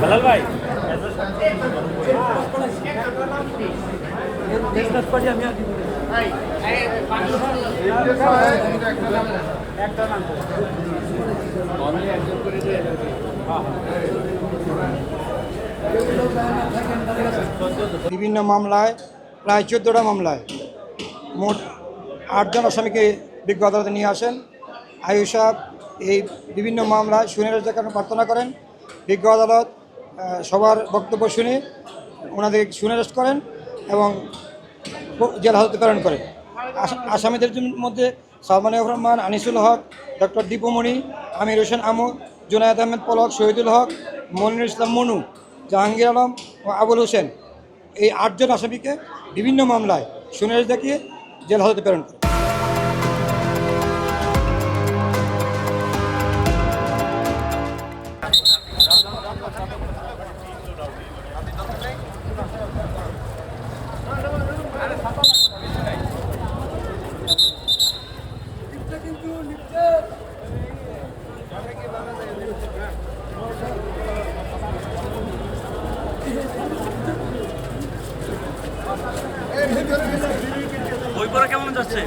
বেলাল ভাই বিভিন্ন মামলায় প্রায় 14টা মামলায় মোট 8 জন আসামিকে বিজ্ঞ আদালতে নিয়ে আসেন। আইয়ুব সাহেব এই বিভিন্ন মামলায় সুনির্দিষ্ট কারণে প্রার্থনা করেন। বিজ্ঞ আদালত সবার বক্তব্য শুনে ওনাদের সুনির্দিষ্ট করেন এবং জেল হাজতে প্রেরণ করেন। আসামিদের মধ্যে সালমানুর রহমান, আনিসুল হক, ডক্টর দীপুমণি, আমির হোসেন আমু, জুনায়েদ আহমেদ পলক, শহীদুল হক, মনিরুল ইসলাম মনু, জাহাঙ্গীর আলম ও আবুল হোসেন এই 8 জন আসামিকে বিভিন্ন মামলায় সুনির্দেশ দেখিয়ে জেল হাজতে প্রেরণ করে। বই পড়া কেমন যাচ্ছে?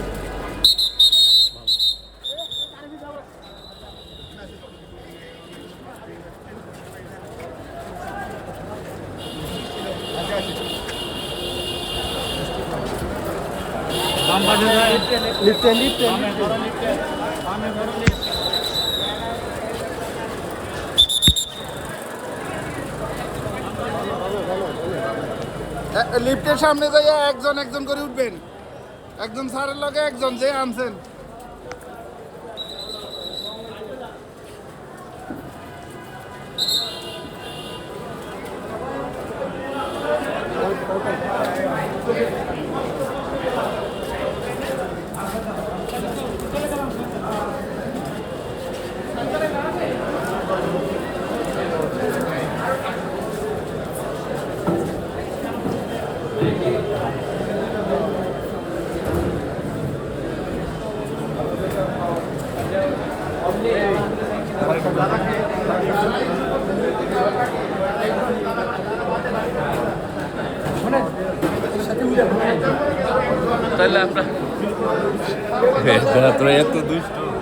লিফটের সামনে যাইয়া একজন একজন করে উঠবেন, একজন স্যারের লগে একজন যে আনছেন। তাহলে আমরা তোরা এত দুষ্ট